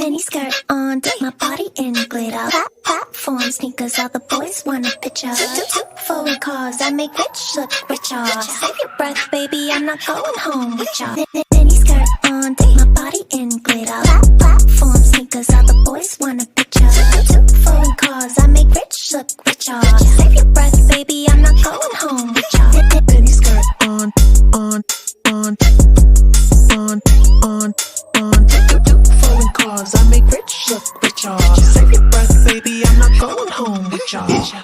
Mini skirt on, dip my body in glitter. Platform sneakers, all the boys want a picture. Two foreign cars, I make rich look richer. Save your breath, baby, I'm not going home with ya. Mini skirt on, dip my body in glitter. Platform sneakers, all the boys want a picture. Two foreign cars, I make rich look richer. Save your breath, baby, I'm not going home with ya. Mini skirt on. Two foreign cars, I make rich look richer. Save your breath, baby, I'm not going home with ya.